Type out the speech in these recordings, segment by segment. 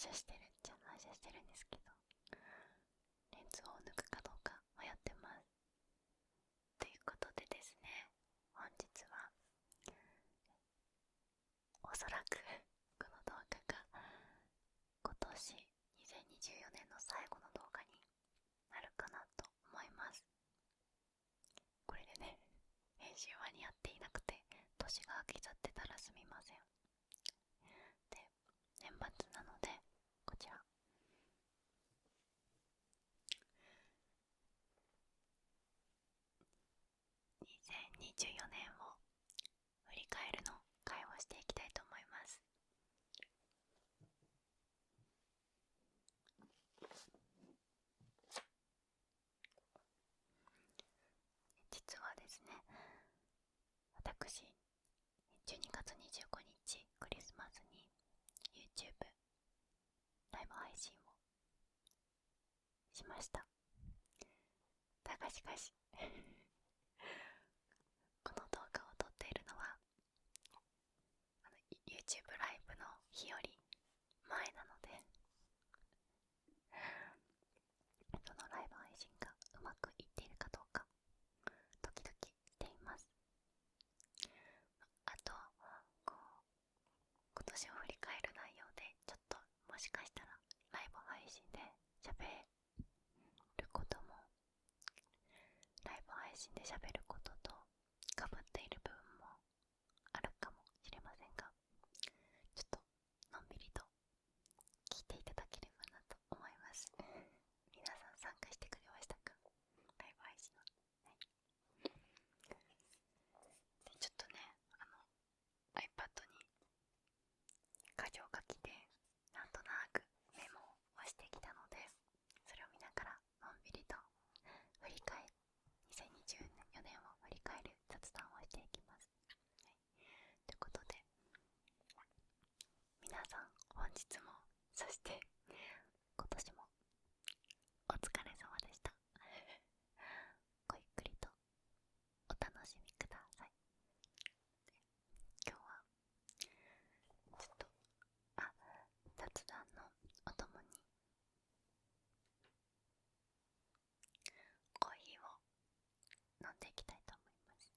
射してるっちゃ反射してるんですけど、レンズを抜くかどうか迷ってます。ということでですね、本日はおそらくこの動画が今年2024年の最後の動画になるかなと思います。これでね、編集間に合っていなくて年が明けちゃってたらすみません。で、年末なのでこちら2024年を振り返るの会をしていきたいと思います。実はですね、私12月25日クリスマスに YouTube ライブ配信をしました。だがしかしこの動画を撮っているのはYouTube ライブの日より前なので、そのライブ配信がうまくいっているかどうかドキドキしています。あと今年を振り返る内容でちょっともしかしたらライブ配信で喋ることもライブ配信で喋ることとかぶっている部分もあるかもしれませんが、ちょっとのんびりと聞いていただければなと思います。皆さん参加してくれましたか？ライブ配信は、はい、でちょっとね、iPad に箇条書きでなんとなくメモをしてきたので、それを見ながらのんびりと振り返2024年を振り返る雑談をしていきます。はい、ということで皆さん本日も、そして今年もお疲れ様でした。ごゆっくりとお楽しみください。今日はちょっと雑談のお供にコーヒーを飲んでいきたいと思います。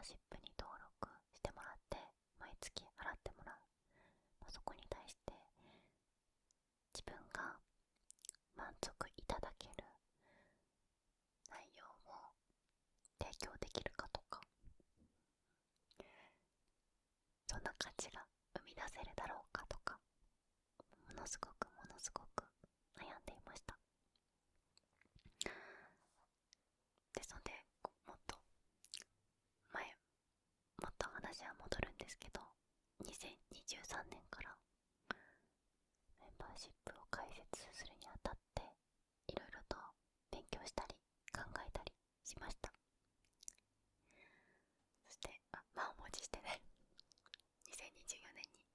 ーシップに登録してもらって毎月払ってもらう、そこに対して自分が満足いただける内容を提供できるかとか、そんな価値が生み出せるだろうかとか、ものすごく悩んでいました。ですので、もっと話は戻るんですけど、2023年からメンバーシップを開設するにあたっていろいろと勉強したり考えたりしました。そして満を持してね、2024年に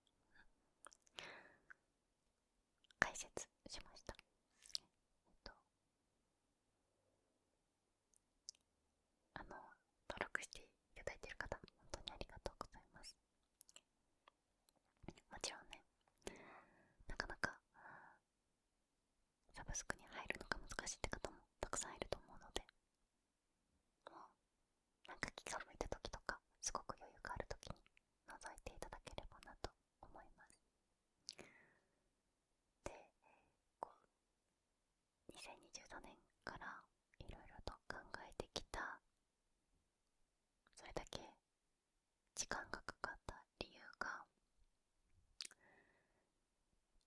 開設しました。登録していただいている方、本当にありがとうございます。もちろんね、なかなかサブスクに入るのが難しいって方もたくさんいると思うので、もうなんか気が向いた時とか、すごく余裕がある時に覗いていただければなと思います。で、2023年からいろいろと考えてきた、それだけ時間がかかった理由が、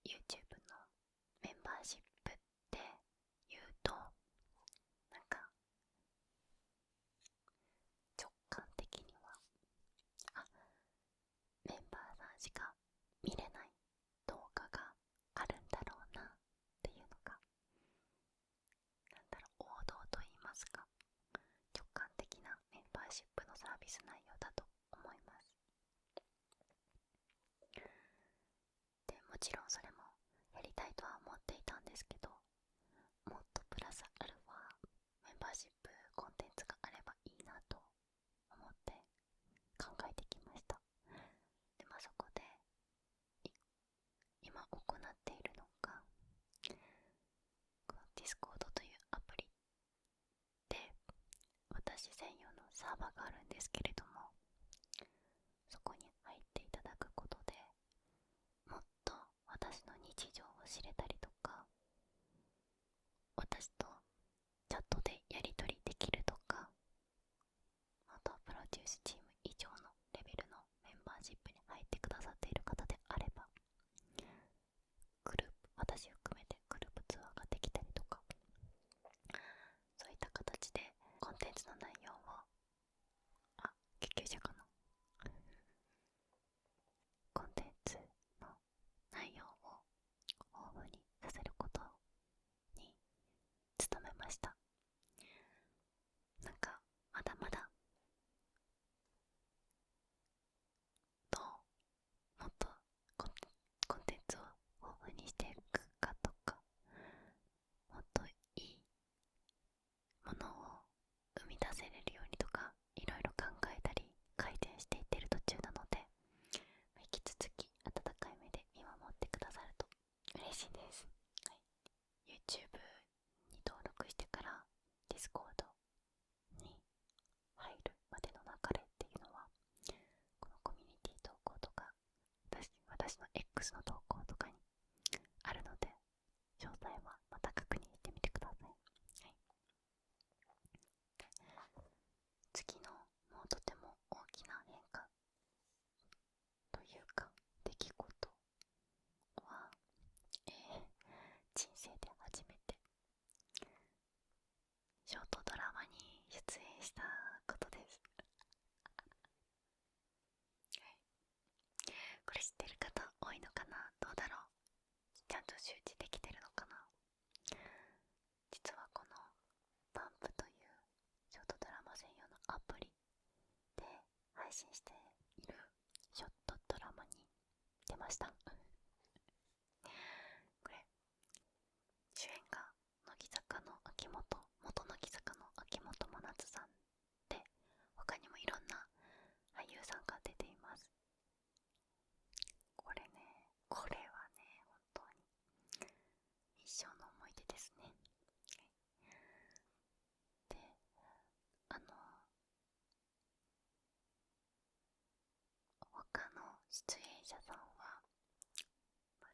YouTube のメンバーシップって言うと、なんか直感的にはメンバーさんしか見れない動画があるんだろうなっていうのが、王道と言いますか、直感的なメンバーシップのサービス内容だと思います。でもちろんそれもやりたいとは思っていたんですけど、もっとプラスアルファメンバーシップコンテンツがあればいいなと思って考えてきました。で、そこで今行っているのが、この Discord というアプリで私専用のサーバーがあるんですけれども、そこに入っていただくことでもっと私の日常を知れたりとか、私とチャットでやり取りできるとか、あとはプロデュースチーム以上のレベルのメンバーシップに入ってくださっている方であれば、私含めてグループツアーができたりとか、そういった形でコンテンツの内容を救急車かな、コンテンツの内容を豊富にさせることに努めました。なんかまだまだどうもっとコンテンツを豊富にしていくかとか、もっといいものを生み出せれるようにとか、いろいろ考えたり改善していってる途中なので、引き続き温かい目で見守ってくださると嬉しいです。はい、YouTube に登録してから Discord に入るまでの流れっていうのは、このコミュニティ投稿とか私の X の投稿とかにあるので、詳細はまた確認してみてください。はい、次のもうとても大きな変化というか出来事は、人生で初めてショートドラマに出演したことです。これ知ってる方多いのかな、どうだろう、ちゃんと周知できてるのかな。実はこのバンプというショートドラマ専用のアプリで配信しているショートドラマに出ました。これ主演が乃木坂の元乃木坂の秋元真夏さんで、他にもいろんな俳優さんが出ています。これはね、本当に一生の思い出ですね。で、出演者さんは、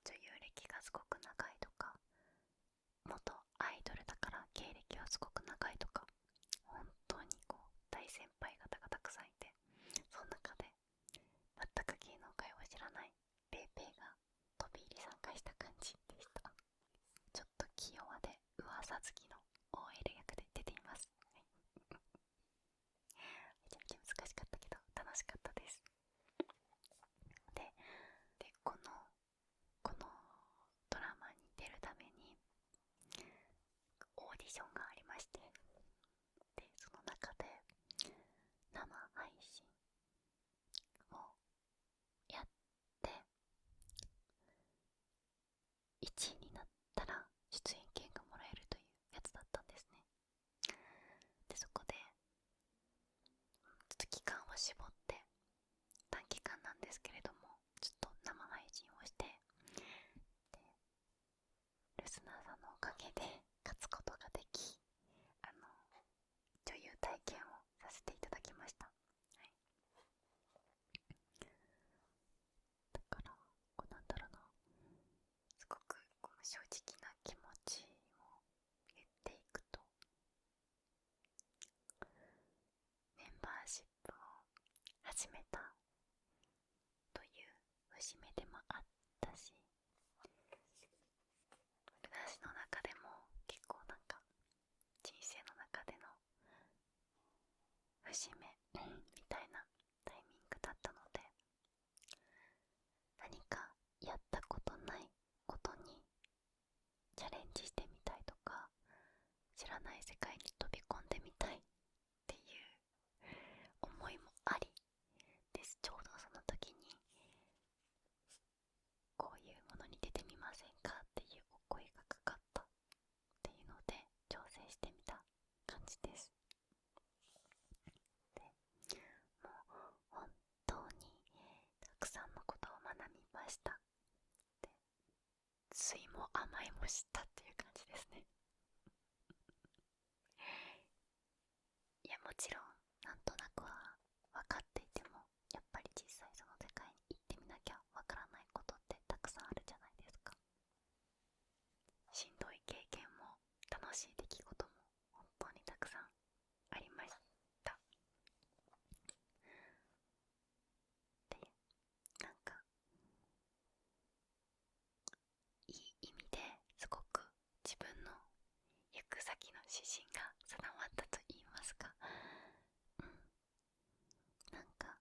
女優歴がすごく長いとか、元アイドルだから経歴はすごく長いとか、本当にこう大先輩方がたくさんいて、その中で全く芸能界を知らないペイペイが飛び入り参加した感じでした。ちょっと気弱で噂好きの OL 役で出ています。めちゃめちゃ難しかったけど楽しかったです。でこのドラマに出るためにオーディションがありまして、でその中で生配信をやって1位になったら出演権がもらえるというやつだったんですね。でそこでちょっと期間を絞って短期間なんですけれどもちょっと生配信をして、でリスナーさんのおかげで勝つことができ、女優体験をさせていただきました。はい、だからなんだろうな、すごく正直な気持ちを言っていくと、メンバーシップを始めたという節目でもあったし、私の中でも結構なんか人生の中での節目みたいなタイミングだったので、何かやったことないことにチャレンジしてみたいとか、知らない世界に飛び込んでみたいっていう思いもありです。ちょうどその時にこういうものに出てみませんかっていうお声がかかったっていうので挑戦してみた感じです。でもう本当にたくさんのことを学びました。で酸いも甘いも知ったっていう感じですね。いやもちろんなんとなくは分かっていても、やっぱり実際その世界に行ってみなきゃ分からないことってたくさんあるじゃないですか。しんどい経験も楽しい出来事も本当にたくさんありました。でなんかいい意味ですごく自分の行く先の指針が定まったと言いますか、なんか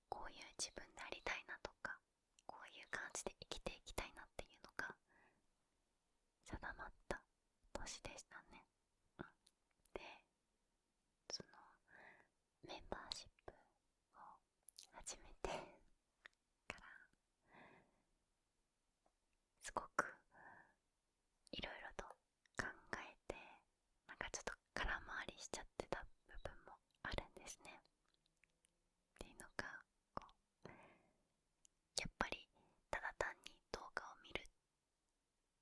こういう自分でありたいなとか、こういう感じで生きていきたいなっていうのが定まった年でしたね。でそのメンバーシップを始めてからすごくいろいろと考えて、なんかちょっと空回りしちゃってた部分もあるんですね。っていうのがこうやっぱりただ単に動画を見る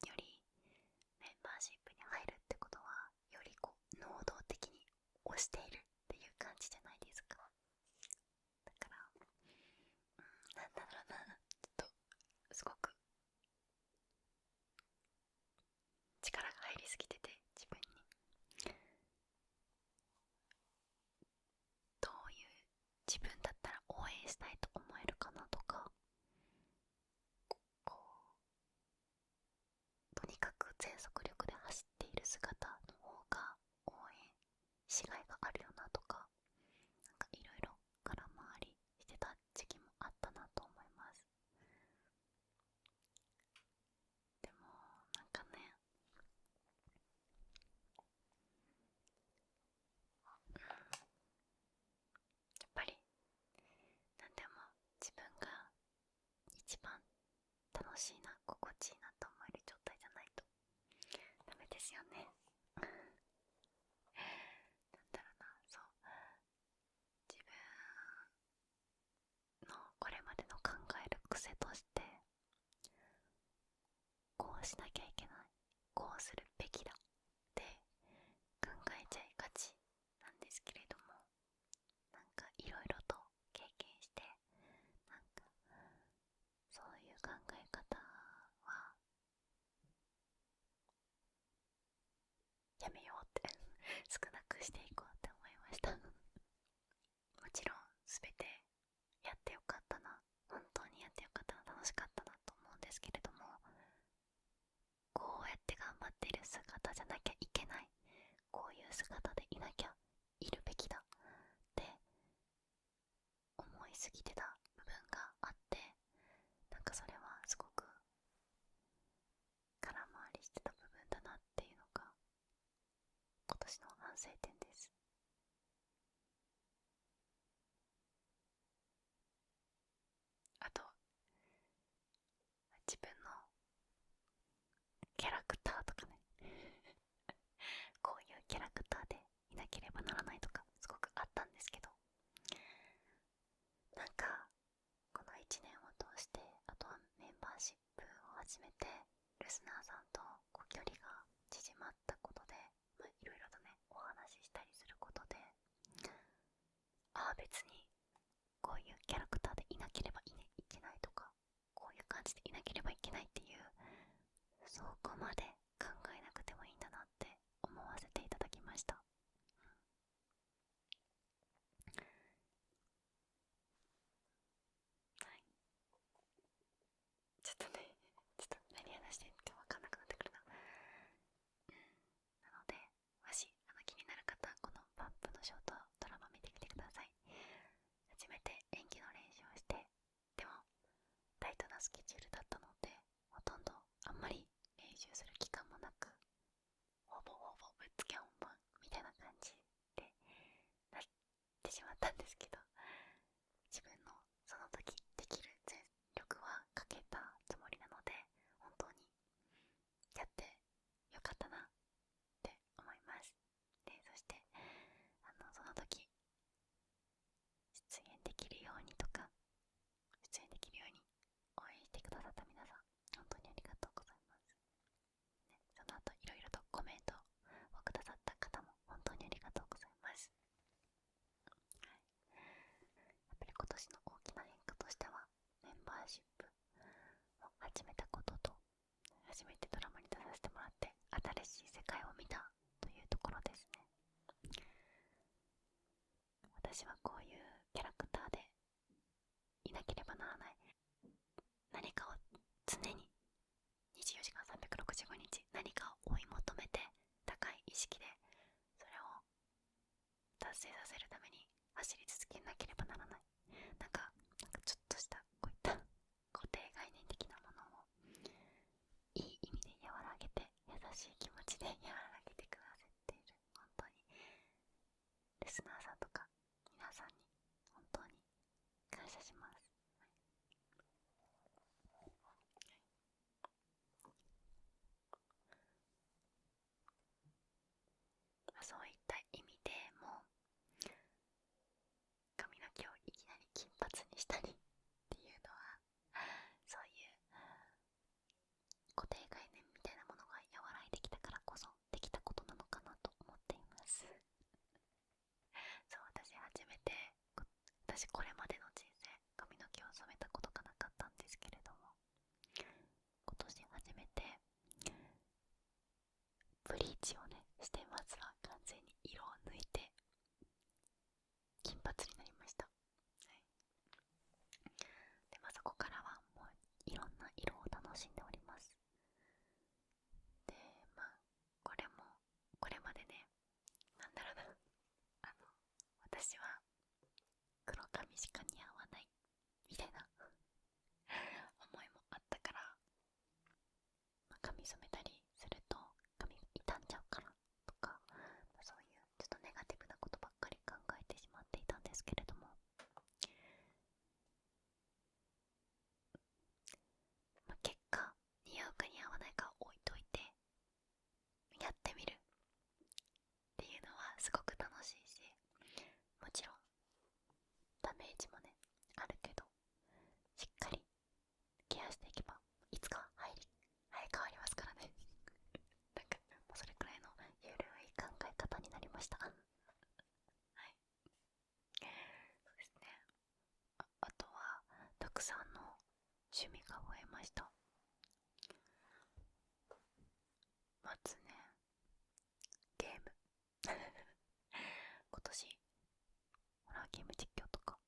よりメンバーシップに入るってことはよりこう能動的に推しているっていう感じじゃないですか。だから、なんだろうな、ちょっとすごく力が入りすぎてて、自分にどういう自分だったら応援したいと思えるかなとか、こうとにかく全速力で走っている姿の方が応援しがいがあるよなとか、なんかいろいろ空回りしてた時期もあったなと思います。でもなんかね、やっぱりなんでも自分が一番楽しいな、心地いいなと思える状態じゃないとダメですよね。なんだろうな、そう、自分のこれまでの考える癖として、こうしなきゃいけない、こうするべきだって考えちゃいがちなんですけれども、なんかいろいろと経験して、なんかすぎてた部分があって、なんかそれはすごく空回りしてた部分だなっていうのが今年の反省点です。あと、自分のキャラクターとかねこういうキャラクターでいなければならないとかすごくあったんですけど、なんかこの1年を通して、あとはメンバーシップを始めてリスナーさんとこう距離が縮まったことで、いろいろとねお話ししたりすることで、別にこういうキャラクターでいなければいけないとか、こういう感じでいなければいけないっていう、そこまで考えなくてもいいんだなって思わせていただきました。はい、ちょっと何話してるか分かんなくなってくるな。なので、もし気になる方、このバンプのショートドラマ見てみてください。初めて演技の練習をして、でもタイトなスケジュールだったので、ほとんどあんまり練習する期間もなく、ほぼほぼぶっつけ本番みたいな感じでなってしまったんですけど、自分のその時できる全力はかけたつもりなので、本当にやってよかったなって思います。で、そしてその時出演できるようにとか、出演できるように応援してくださった皆さん、本当にありがとうございます。ね、その後いろいろとコメントをくださった方も本当にありがとうございます。はい、やっぱり今年の大きな変化としては、メンバーシップを始めたことと、初めてドラマに出させてもらって新しい世界を見たというところですね。私はこういうキャラクターでいなければならない、何かを常に24時間365日何かを追い求めて、高い意識でそれを達成させるために走り続けなければならない。なんかちょっとしたこういった固定概念的なものをいい意味で和らげて、優しい気持ちで和らげてくださっている、本当にリスナーさんとか皆さんに本当に感謝します。そういった意味でも、髪の毛をいきなり金髪にしたりっていうのは、そういう固定概念みたいなものが和らいできたからこそできたことなのかなと思っています。そう、私これまでの人生髪の毛を染めたことがなかったんですけれども、今年初めてブリーチをねして、まずは完全に色を抜いて金髪になりました。はい、で、そこからはもういろんな色を楽しんでおります。で、これもこれまでね、なんだろうな、私は黒髪しか似合わないみたいな思いもあったから、髪染めたりすると髪傷んじゃうからとか、そういうちょっとネガティブなことばっかり考えてしまっていたんですけれども、結果似合うか似合わないか置いといてやってみるっていうのはすごく楽しいし、もちろんダメージもねあるけど、しっかりケアしていけばいつか生え変わりますからね。なんかもうそれくらいのゆるい考え方になりました。はい、そうですね。あとはたくさんの趣味が増えました。まずね、ゲーム今年ホラーゲーム実況とか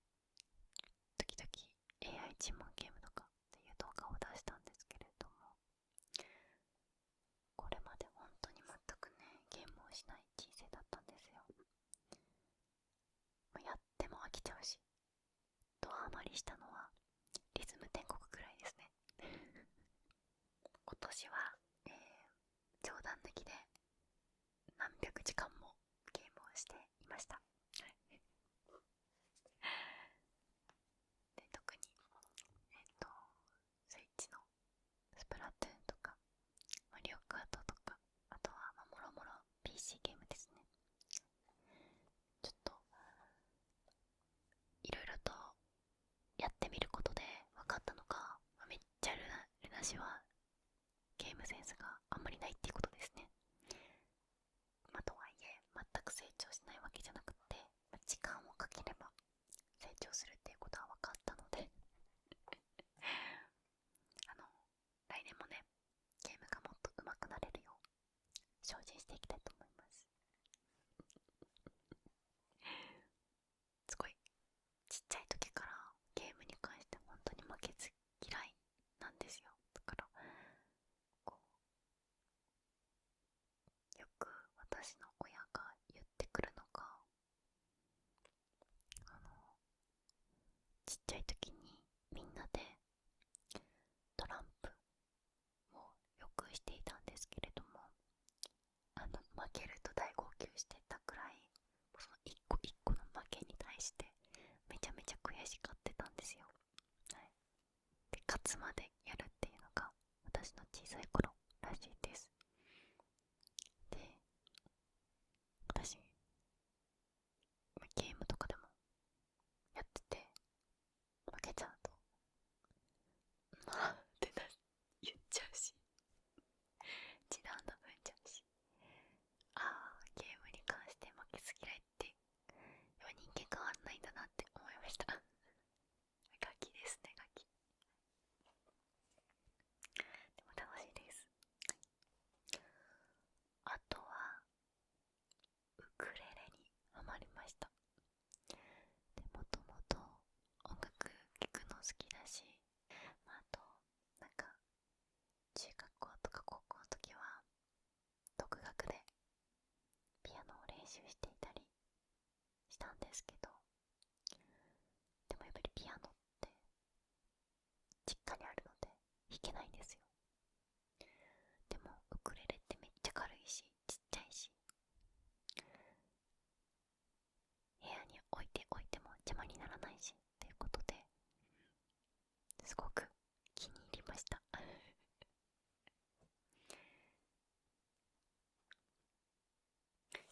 ちっちゃい時からゲームに関して本当に負けず嫌いなんですよ。だからこうよく私の親が言ってくるのが、ちっちゃい時にみんなでトランプをよくしていたんですけれども、負けると大号泣してたくらい、その一個一個の負けに対してめちゃめちゃ悔しがってたんですよ。はい、で勝つまでやるっていうのが私の小さい頃らしいです。で、私ゲームとかでもやってて負けちゃうとまあって言っちゃうし、地団の踏んじゃうし、ゲームに関して負けず嫌いってやっぱ人間変わらないんだなって思いました。ガキですね、ガキ。でも楽しいです。あとはウクレレにハマりました。で、もともと音楽聴くの好きだし、あとなんか中学校とか高校の時は独学でピアノを練習していたりしたんですけど、でもやっぱりピアノって実家にあるので弾けないんですよ。でもウクレレってめっちゃ軽いしちっちゃいし、部屋に置いておいても邪魔にならないしっていうことですごく気に入りました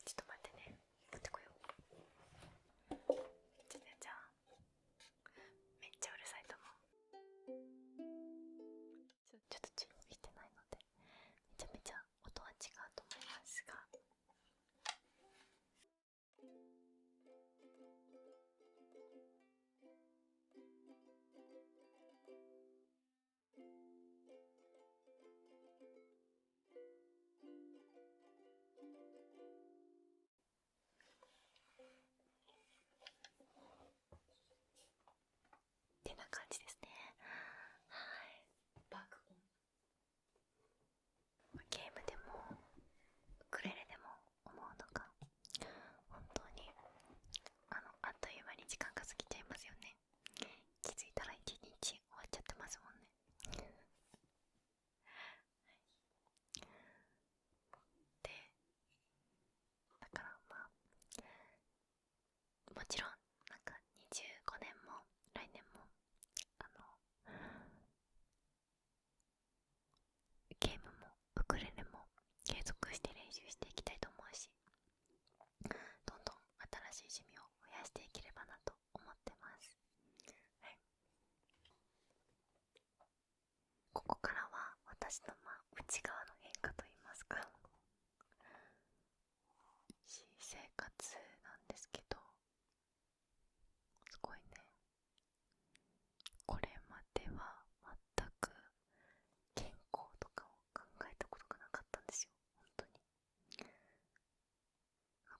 ちょっと待ってね、持ってこよう。じゃあめっちゃうるさいと思う。ちょっと注意してないのでめちゃめちゃ音は違うと思いますが、ってな感じですね。はい、爆音。ゲームでもウクレレでも思うのが、本当にあっという間に時間が過ぎちゃいますよね。気づいたら1日終わっちゃってますもんね。で、だからもちろんなんか25年も来年もゲームもウクレレも継続して練習していきたいと思うし、どんどん新しい趣味を増やしていければなと思ってます。はい、ここからは私の内側の変化といいますか、私生活なんですけど、すごいね、これまでは全く健康とかを考えたことがなかったんですよ。本当に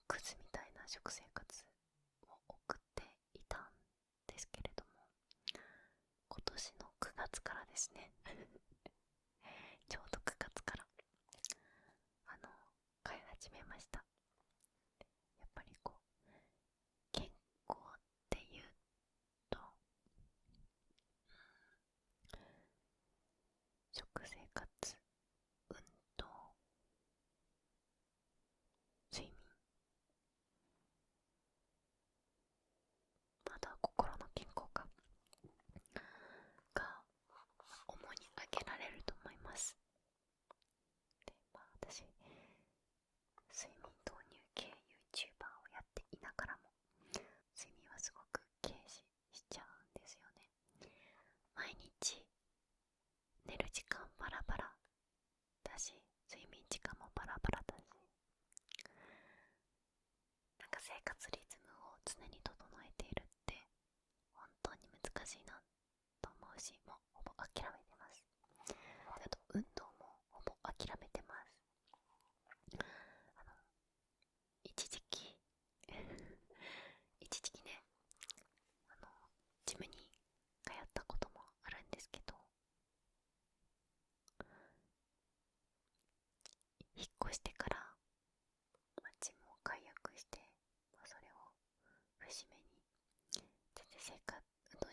クズみたいな食生活を送っていたんですけれども、今年の9月からですねちょうど9月から飼い始めました。やっぱり健康っていうと、食生活、運動、睡眠、また心の健康が主に挙げら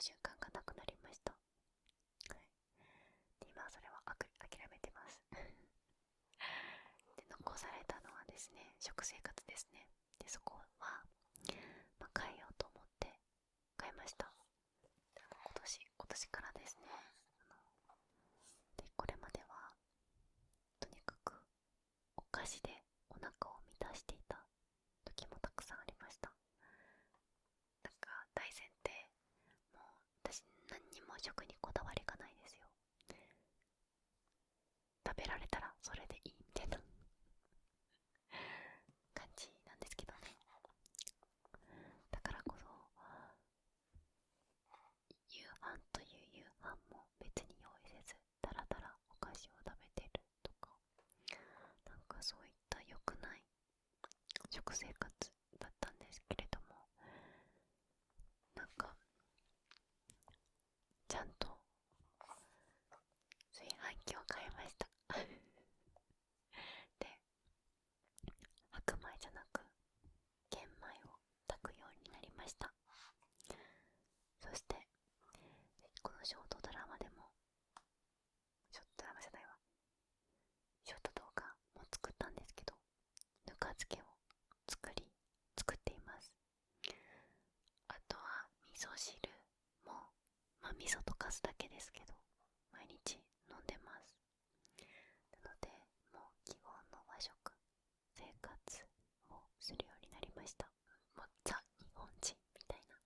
習慣がなくなりました。はい、で今はそれは諦めてますで残されたのはですね、食生活ですね。でそこは、変えようと思って変えました。今年からですね。でこれまではとにかくお菓子でお腹を満たしていた時もたくさんありました。なんか大前提、もう私何にも食にこだわりがないですよ。食べられたらそれでいいみたいな感じなんですけどね。だからこそ夕飯という夕飯も別に用意せずだらだらお菓子を食べてるとか、なんかそういった良くない食生活だったんですけれども、なんかちゃんと炊飯器を買いましたで、白米じゃなく玄米を炊くようになりました。そしてこのショートドラマでも、ショートドラマじゃないわ、ショート動画も作ったんですけど、ぬか漬けを作っています。あとは味噌汁も、味噌とかすだけですけど毎日飲んでます。なのでもう基本の和食生活をするようになりました。もうザ日本人みたいな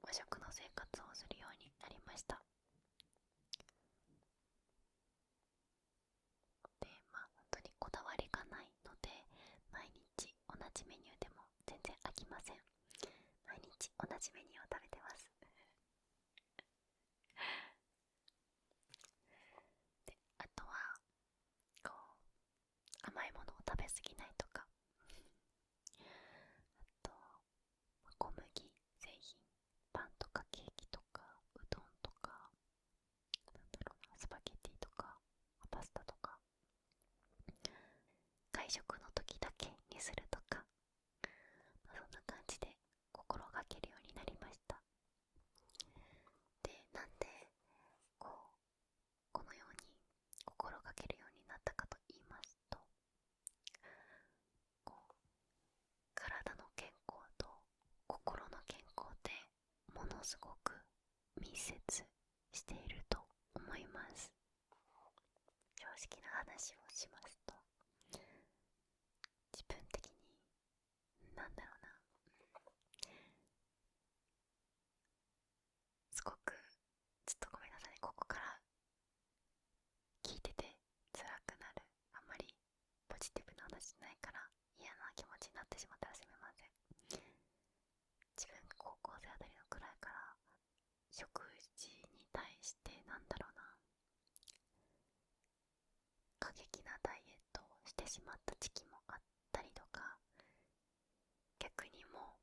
和食の生活をするようになりました。で本当にこだわりがないので、毎日同じメニューでも全然飽きません。毎日同じメニューを食べてますであとはこう甘いものを食べ過ぎないとか、あと小麦製品、パンとかケーキとかうどんとか、スパゲティとかパスタとか、外食の時だけにするとか、そんな感じで心がけるようになりました。でなんでこのように心がけるようになったかと言いますと、体の健康と心の健康ってものすごく密接していると思います。正直な話をしますと、自分的になんだろうな、すごくちょっとごめんなさいね、ここから聞いてて辛くなる、あんまりポジティブな話ないから嫌な気持ちになってしまったらすみません。自分が高校生あたりのくらいから食事に対してなんだろうな、過激なダイエットをしてしまった時期もあったりとか、逆にもう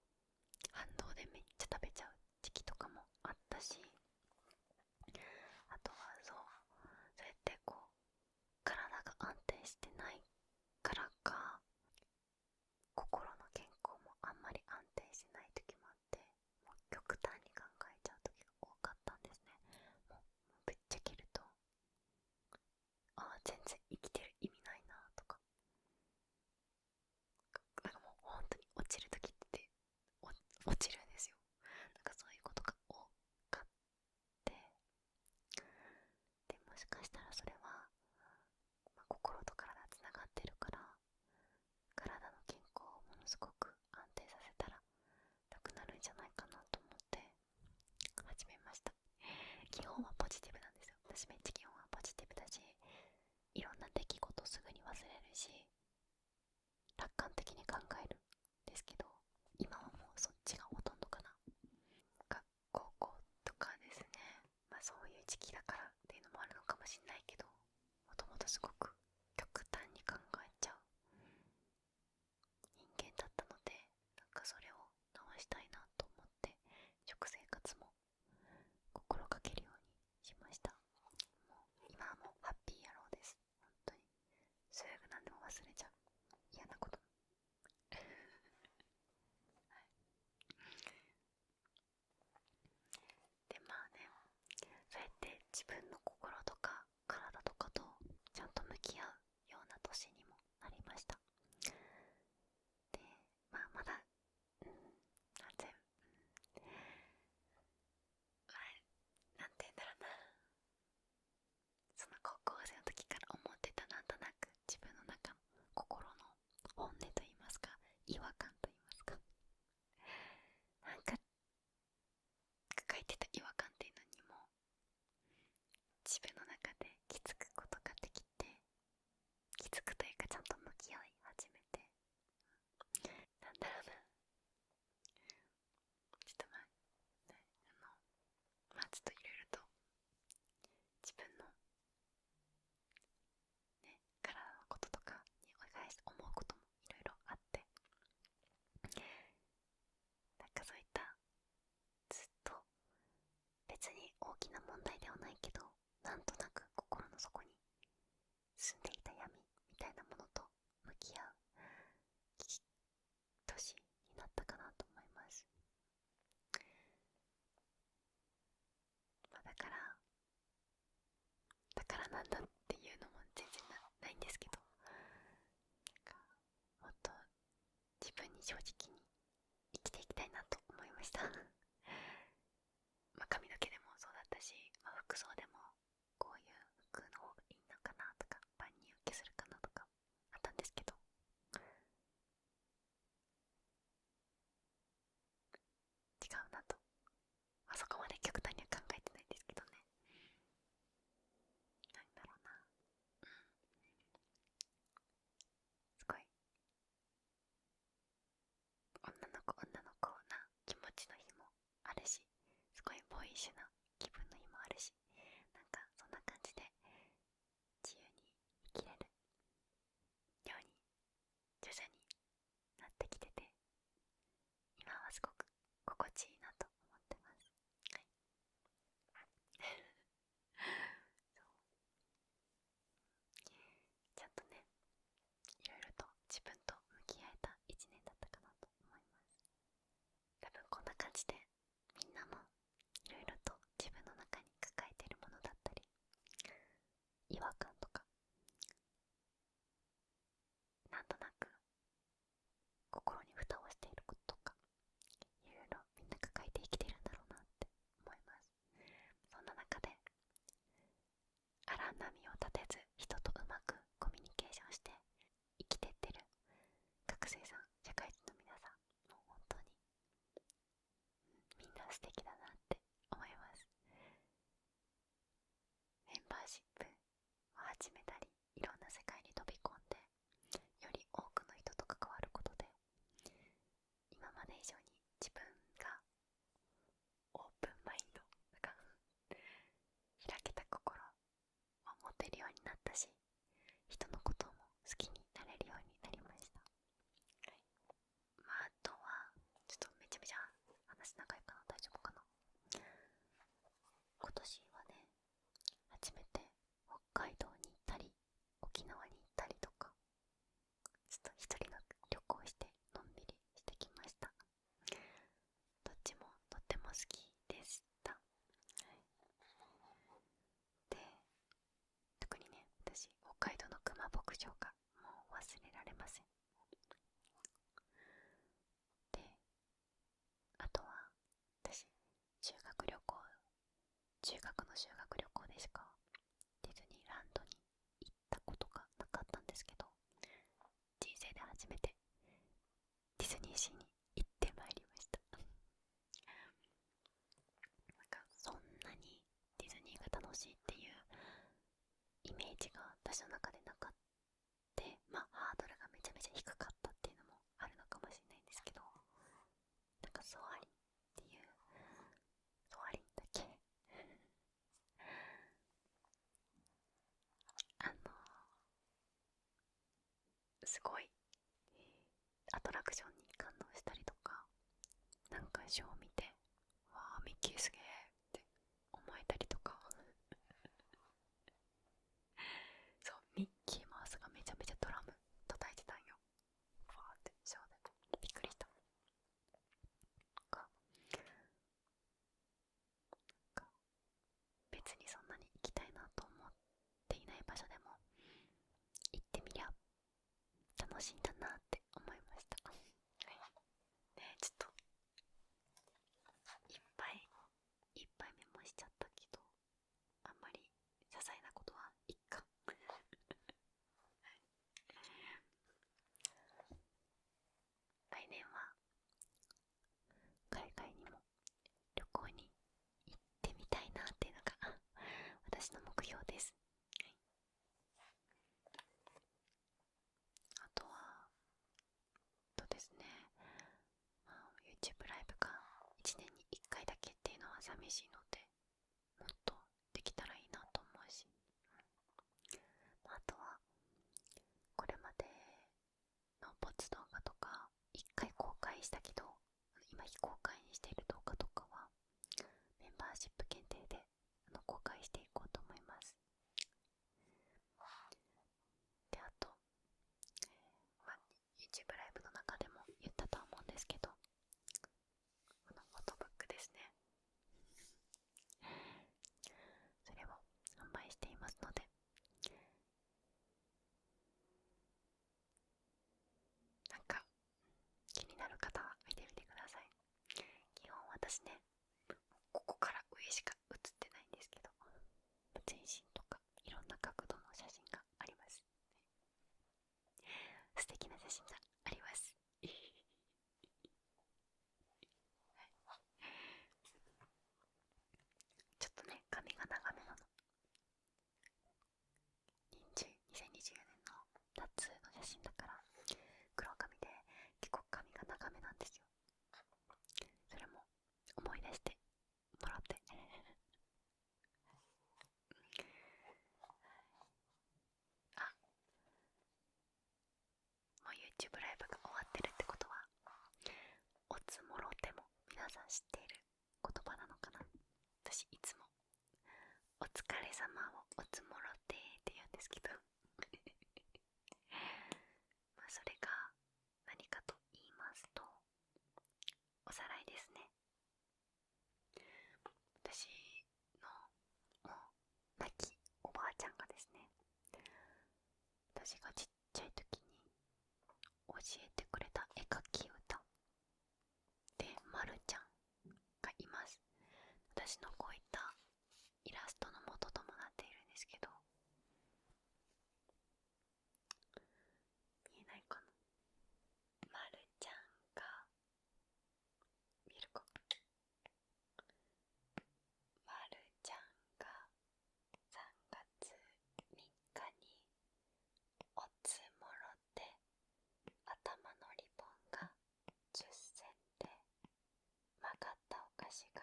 反動でめっちゃ食べちゃう時期とかもあったし、あとはそうやって体が安定してないからか、心の健康もあんまり安定しない時もあって、もう極端に考えちゃう時が多かったんですね。もうぶっちゃけると、全然生きてる意味ないなとか、なんかもう本当に落ちる時って落ちるんですよ。なんかそういうことが多かって、でもしかしたらそれは、心と体つながってるから、体の健康をものすごく安定させたら良くなるんじゃないかなと思って始めました。基本はポジティブなんですよ。私めっちゃ基本はポジティブだし、いろんな出来事すぐに忘れるし、楽観的に考えるんですけど、今はもうそっちがほとんどかな。高校とかですね、そういう時期だからっていうのもあるのかもしれないけど、もともとすごく極端に考えちゃう人間だったので、なんかそれを直したいなと思って食生活も心がけるようにしました。もう今はもうハッピー野郎です。本当にすぐ何でも忘れちゃう、嫌なことはい、大きな問題ではないけど、なんとなく心の底に住んでいた闇みたいなものと向き合う年になったかなと思います。だからなんだっていうのも全然ないんですけど、もっと自分に正直に生きていきたいなと思いました。髪の毛でもそうだったし、服装でもこういう服の方がいいのかなとか、万人受けするかなとかあったんですけど、違うなと、そこまで極端には考えてないんですけどね。なんだろうな、すごい女の子な気持ちの日もあるし、すごいボーイッシュな気分の日もあるし、なんかそんな感じで自由に生きれるように徐々になってきてて、今はすごく心地いいなと思ってます。はい。ちゃんとね、いろいろと自分と向き合えた一年だったかなと思います。多分こんな感じでみんなもいろいろと自分の中に抱えているものだったり、違和感とか、なんとなく心に蓋をしていることとか、いろいろみんな抱えて生きているんだろうなって思います。そんな中で荒波を立てず人とうまくコミュニケーションして生きてってる学生さん、社会人の皆さん、もう本当にみんな素敵だなって思います。メンバーシップを始めたり、いろんな世界に飛び込んでより多くの人と関わることで、今まで以上に自分がオープンマインドが開けた心を持てるようになったし、人のことも好きになれるようになりました。はい。あとはちょっとめちゃめちゃ話長いかな、大丈夫かな。今年はね、初めて北海道に行ったり沖縄に行ったりとか、ちょっと一人の旅行してのんびりしてきました。どっちもとっても好きでした。はい。で、特にね、私北海道の熊牧場がもう忘れられません。で、あとは私中学の修学旅行でしかディズニーランドに行ったことがなかったんですけど、人生で初めてディズニーシーに行ってまいりました。なんかそんなにディズニーが楽しいっていうイメージが私の中でなかった。ハードルがめちゃめちゃ低かったっていうのもあるのかもしれないんですけど、なんかソアリンっていう、ソアリンだけあのすごいアトラクションに感動したりとか、なんかショーを見て、わあミッキーすげーって思えたりとかそう、ミッキーマウスがめちゃめちゃドラム叩いてたんよ。わーってショーでびっくりした。か別にそんなに行きたいなと思っていない場所でも行ってみりゃ楽しいんだなって思いました。はい。ね、ちょっといっぱいメモしちゃったけど、あんまり些細なことはいっか。来年は海外にも旅行に行ってみたいなっていうのが私の目標です。はい。あとはですね、YouTube ライブが1年に1回だけっていうのは寂しいので、もっとできたらいいなと思うし、あとはこれまでの没動画とか1回公開したけど今非公開にしている動画とかはメンバーシップ限定で私いつもお疲れ様をおつもろてって言うんですけどまあそれが何かと言いますと、おさらいですね。私のもう亡きおばあちゃんがですね、私がちっちゃい時に教えてくれた絵描き歌で、まるちゃんがいます。私のこういったイラストの元ともなっているんですけど、見えないかな。まるちゃんが見えるか。まるちゃんが3月3日におつもろで、頭のリボンが10センで、曲がったお菓子が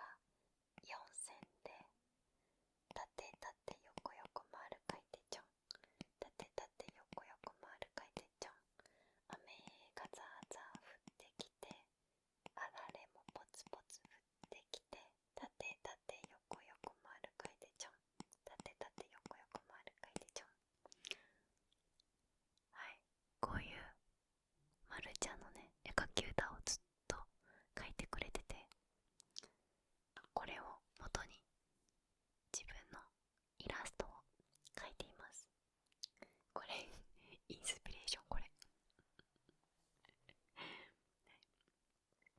4センで、縦縦横横丸書いてちょん、縦縦横横丸書いてちょん、雨がザーザー降ってきて、あられもポツポツ降ってきて、縦縦横横丸書いてちょん、縦縦横横丸書いてちょん。はい、こういうまるちゃんのね絵描き歌をずっと書いてくれてて、これを元に自分のイラストを描いています。これインスピレーションこれ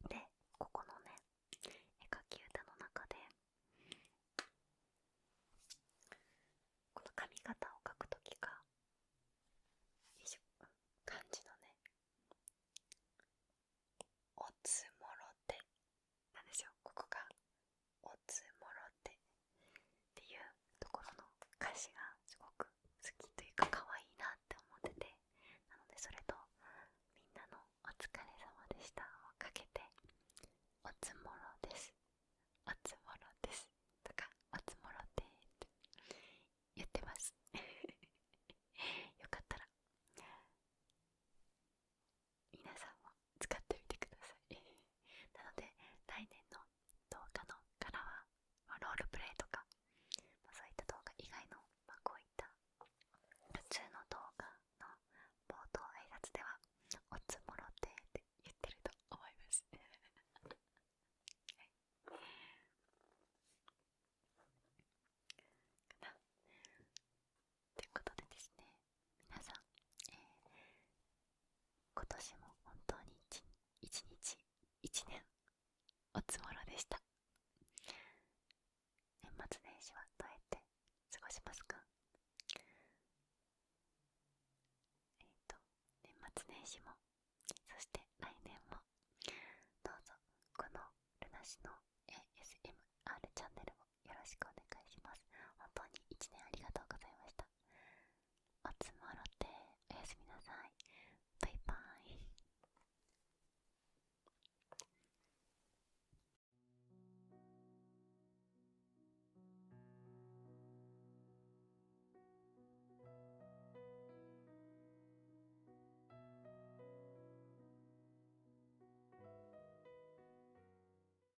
で、ここのね絵描き歌の中で、この髪型を描くときが、よいしょ、漢字のねおつもろてなんですよ。ここがおつもろてっていうところの歌詞がすごく好きというか可愛いなって思ってて、なのでそれとみんなのお疲れ様でしたをかけて、おつもろですおつもろですとかおつもろてって言ってますよかったら皆さんも使ってみてくださいなので来年の動画のからは、ロールプレイとか、そういった動画以外の、こういった普通の動画の冒頭挨拶ではおつもろてって言ってると思いますはい、かなということでですね、皆さん、今年も本当に一日一年おつもろでした。年末年始はどうやって過ごしますか？年末年始も